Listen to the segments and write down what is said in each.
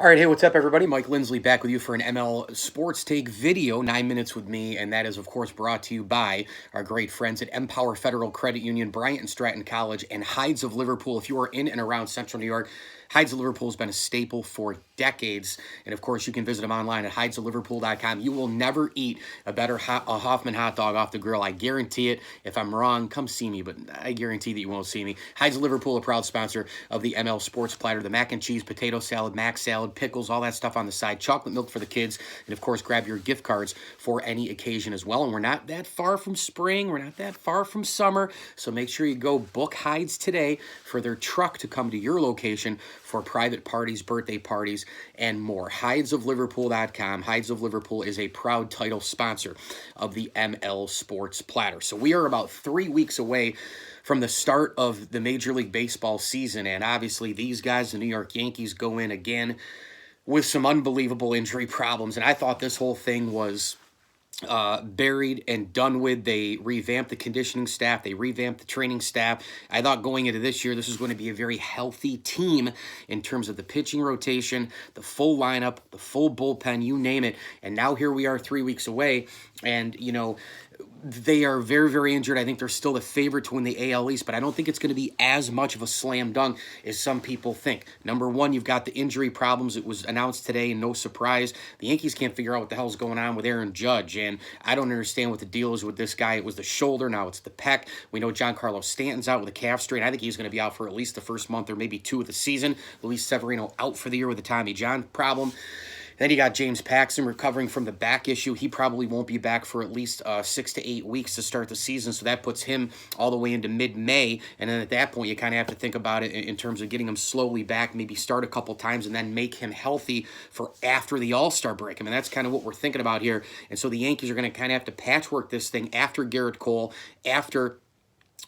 All right, hey, what's up, everybody? Mike Lindsley back with you for an ML Sports Take video, 9 minutes with me, and that is, of course, brought to you by our great friends at Empower Federal Credit Union, Bryant and Stratton College, and Hides of Liverpool. If you are in and around Central New York, Hides of Liverpool has been a staple for decades, and of course, you can visit them online at hidesofliverpool.com. You will never eat a better a Hoffman hot dog off the grill. I guarantee it. If I'm wrong, come see me, but I guarantee that you won't see me. Hides of Liverpool, a proud sponsor of the ML Sports Platter, the mac and cheese, potato salad, mac salad, pickles, all that stuff on the side, chocolate milk for the kids, and of course, grab your gift cards for any occasion as well. And we're not that far from spring. We're not that far from summer, so make sure you go book Hides today for their truck to come to your location for private parties, birthday parties, and more. Hidesofliverpool.com. Hides of Liverpool is a proud title sponsor of the ML Sports Platter. So we are about 3 weeks away from the start of the Major League Baseball season, and obviously these guys, the New York Yankees, go in again with some unbelievable injury problems, and I thought this whole thing was buried and done with. They revamped the conditioning staff. They revamped the training staff. I thought going into this year, this was going to be a very healthy team in terms of the pitching rotation, the full lineup, the full bullpen, you name it. And now here we are 3 weeks away, and, they are very, very injured. I think they're still the favorite to win the AL East, but I don't think it's going to be as much of a slam dunk as some people think. Number one, you've got the injury problems. It was announced today, and no surprise, the Yankees can't figure out what the hell's going on with Aaron Judge, and I don't understand what the deal is with this guy. It was the shoulder, now it's the pec. We know Giancarlo Stanton's out with a calf strain. I think he's going to be out for at least the first month or maybe two of the season. Luis Severino out for the year with a Tommy John problem. Then you got James Paxton recovering from the back issue. He probably won't be back for at least 6 to 8 weeks to start the season, so that puts him all the way into mid-May. And then at that point, you kind of have to think about it in terms of getting him slowly back, maybe start a couple times, and then make him healthy for after the All-Star break. I mean, that's kind of what we're thinking about here. And so the Yankees are going to kind of have to patchwork this thing after Garrett Cole, after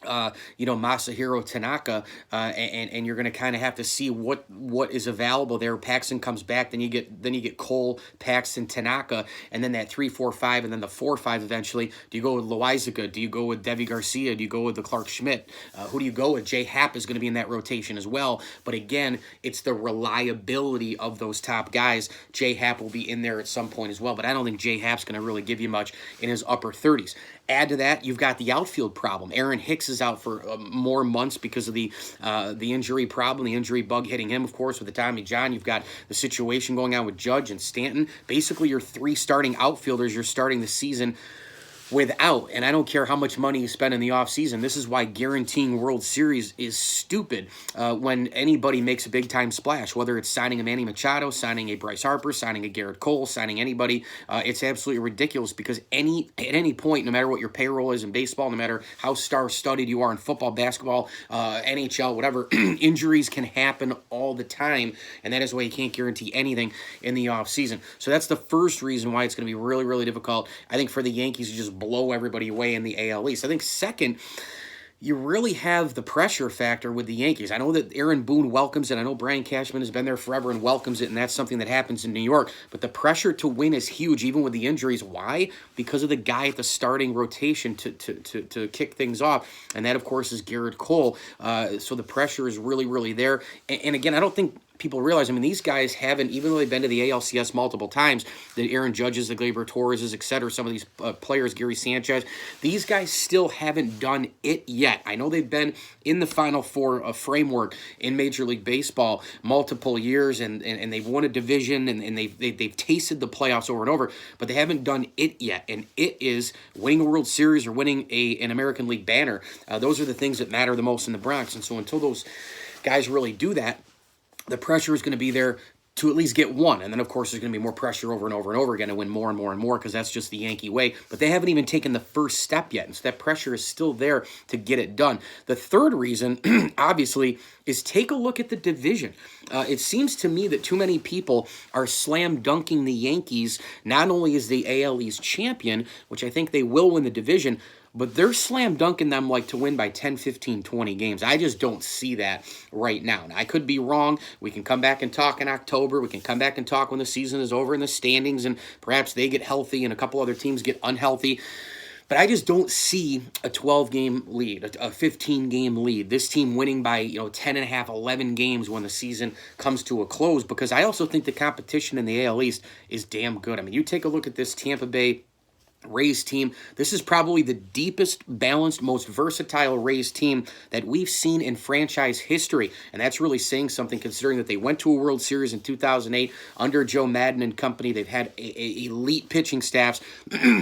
Masahiro Tanaka, and you're going to kind of have to see what is available there. Paxton comes back, then you get Cole, Paxton, Tanaka, and then that 3-4-5, and then the 4-5 eventually. Do you go with Loizaga? Do you go with Devi Garcia? Do you go with the Clark Schmidt? Who do you go with? Jay Happ is going to be in that rotation as well. But again, it's the reliability of those top guys. Jay Happ will be in there at some point as well, but I don't think Jay Happ's going to really give you much in his upper 30s. Add to that, you've got the outfield problem. Aaron Hicks is out for more months because of the injury problem, the injury bug hitting him, of course, with the Tommy John. You've got the situation going on with Judge and Stanton. Basically, your three starting outfielders, you're starting the season without, and I don't care how much money you spend in the offseason. This is why guaranteeing World Series is stupid when anybody makes a big-time splash, whether it's signing a Manny Machado, signing a Bryce Harper, signing a Garrett Cole, signing anybody. It's absolutely ridiculous because at any point, no matter what your payroll is in baseball, no matter how star-studded you are in football, basketball, NHL, whatever, injuries can happen all the time, and that is why you can't guarantee anything in the offseason. So that's the first reason why it's going to be really, really difficult, I think, for the Yankees to just blow everybody away in the AL East. I think second, you really have the pressure factor with the Yankees. I know that Aaron Boone welcomes it. I know Brian Cashman has been there forever and welcomes it, and that's something that happens in New York. But the pressure to win is huge, even with the injuries. Why? Because of the guy at the starting rotation to kick things off, and that, of course, is Garrett Cole. So the pressure is really, really there. And again, I don't think people realize, I mean, these guys haven't, even though they've been to the ALCS multiple times, the Aaron Judges, the Gleyber Torreses, et cetera, some of these players, Gary Sanchez, these guys still haven't done it yet. I know they've been in the Final Four framework in Major League Baseball multiple years, and they've won a division, and they've tasted the playoffs over and over, but they haven't done it yet, and it is winning a World Series or winning an American League banner. Those are the things that matter the most in the Bronx, and so until those guys really do that, the pressure is going to be there to at least get one. And then, of course, there's going to be more pressure over and over and over again to win more and more and more because that's just the Yankee way. But they haven't even taken the first step yet. And so that pressure is still there to get it done. The third reason, obviously, is take a look at the division. It seems to me that too many people are slam dunking the Yankees, not only as the AL East champion, which I think they will win the division, but they're slam dunking them like to win by 10, 15, 20 games. I just don't see that right now. Now, I could be wrong. We can come back and talk in October. We can come back and talk when the season is over in the standings and perhaps they get healthy and a couple other teams get unhealthy. But I just don't see a 12-game lead, a 15-game lead. This team winning by 10 and a half, 11 games when the season comes to a close, because I also think the competition in the AL East is damn good. I mean, you take a look at this Tampa Bay Rays team. This is probably the deepest, balanced, most versatile Rays team that we've seen in franchise history. And that's really saying something, considering that they went to a World Series in 2008 under Joe Madden and company. They've had elite pitching staffs,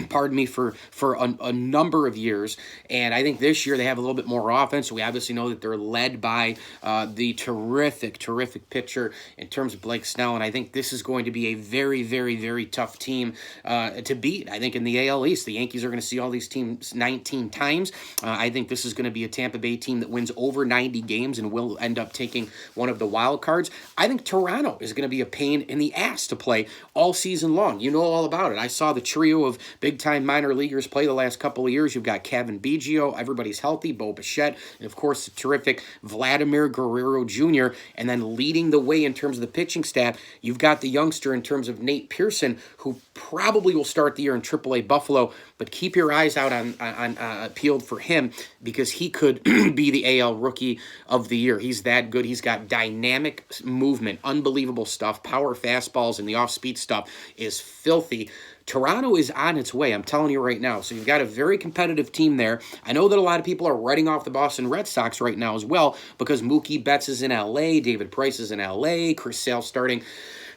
pardon me, for a number of years. And I think this year they have a little bit more offense. We obviously know that they're led by the terrific pitcher in terms of Blake Snell. And I think this is going to be a very, very, very tough team to beat. I think in the AL East, the Yankees are going to see all these teams 19 times. I think this is going to be a Tampa Bay team that wins over 90 games and will end up taking one of the wild cards. I think Toronto is going to be a pain in the ass to play all season long. You know all about it. I saw the trio of big-time minor leaguers play the last couple of years. You've got Kevin Biggio, everybody's healthy, Bo Bichette, and of course the terrific Vladimir Guerrero Jr., and then leading the way in terms of the pitching staff, you've got the youngster in terms of Nate Pearson, who probably will start the year in AAA Buffalo, but keep your eyes out on peeled for him, because he could be the AL Rookie of the Year. He's that good. He's got dynamic movement, unbelievable stuff, power fastballs, and the off-speed stuff is filthy. Toronto is on its way, I'm telling you right now. So you've got a very competitive team there. I know that a lot of people are writing off the Boston Red Sox right now as well, because Mookie Betts is in L.A., David Price is in L.A., Chris Sale starting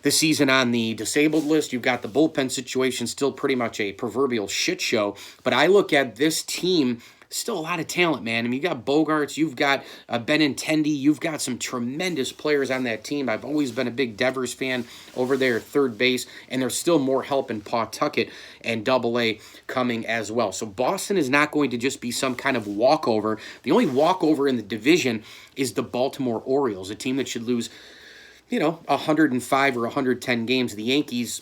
the season on the disabled list. You've got the bullpen situation still pretty much a proverbial shit show. But I look at this team, still a lot of talent, man. I mean, you got Bogarts, you've got Benintendi, you've got some tremendous players on that team. I've always been a big Devers fan over there at third base, and there's still more help in Pawtucket and Double-A coming as well. So Boston is not going to just be some kind of walkover. The only walkover in the division is the Baltimore Orioles, a team that should lose 105 or 110 games. The Yankees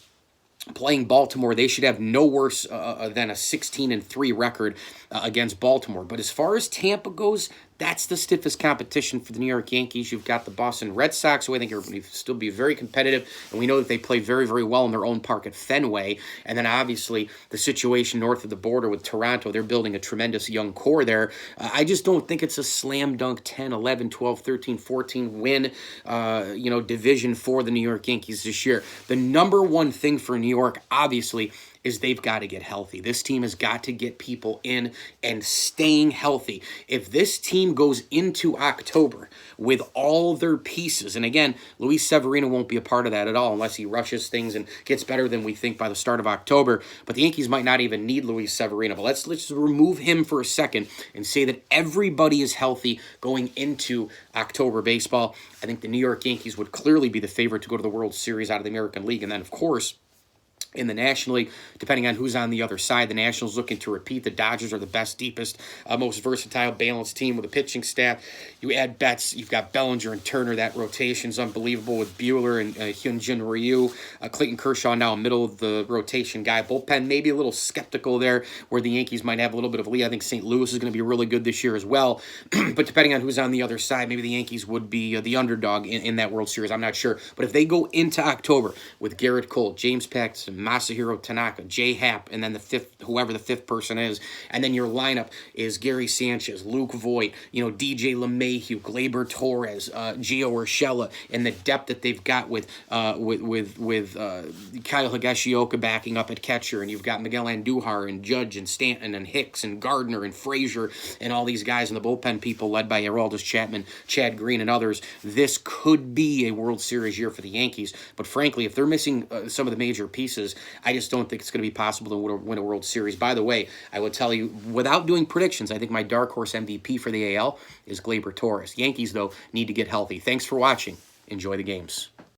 playing Baltimore, they should have no worse than a 16-3 record against Baltimore. But as far as Tampa goes, that's the stiffest competition for the New York Yankees. You've got the Boston Red Sox, who I think are going to still be very competitive, and we know that they play very, very well in their own park at Fenway. And then obviously the situation north of the border with Toronto, they're building a tremendous young core there. I just don't think it's a slam dunk 10, 11, 12, 13, 14 win division for the New York Yankees this year. The number one thing for New York, obviously, is they've got to get healthy. This team has got to get people in and staying healthy. If this team goes into October with all their pieces, and again, Luis Severino won't be a part of that at all unless he rushes things and gets better than we think by the start of October, but the Yankees might not even need Luis Severino. But let's remove him for a second and say that everybody is healthy going into October baseball. I think the New York Yankees would clearly be the favorite to go to the World Series out of the American League. And then, of course, in the National League, depending on who's on the other side, the Nationals looking to repeat. The Dodgers are the best, deepest, most versatile, balanced team with a pitching staff. You add Betts, you've got Bellinger and Turner. That rotation's unbelievable with Buehler and Hyunjin Ryu. Clayton Kershaw now middle of the rotation guy. Bullpen maybe a little skeptical there, where the Yankees might have a little bit of a lead. I think St. Louis is going to be really good this year as well. But depending on who's on the other side, maybe the Yankees would be the underdog in that World Series. I'm not sure. But if they go into October with Garrett Cole, James Paxton, Masahiro Tanaka, Jay Happ, and then whoever the fifth person is, and then your lineup is Gary Sanchez, Luke Voigt, DJ LeMahieu, Gleyber Torres, Gio Urshela, and the depth that they've got with Kyle Higashioka backing up at catcher, and you've got Miguel Andujar and Judge and Stanton and Hicks and Gardner and Frazier and all these guys in the bullpen people led by Aroldis Chapman, Chad Green, and others. This could be a World Series year for the Yankees, but frankly, if they're missing some of the major pieces, I just don't think it's going to be possible to win a World Series. By the way, I will tell you, without doing predictions, I think my dark horse MVP for the AL is Gleyber Torres. Yankees, though, need to get healthy. Thanks for watching. Enjoy the games.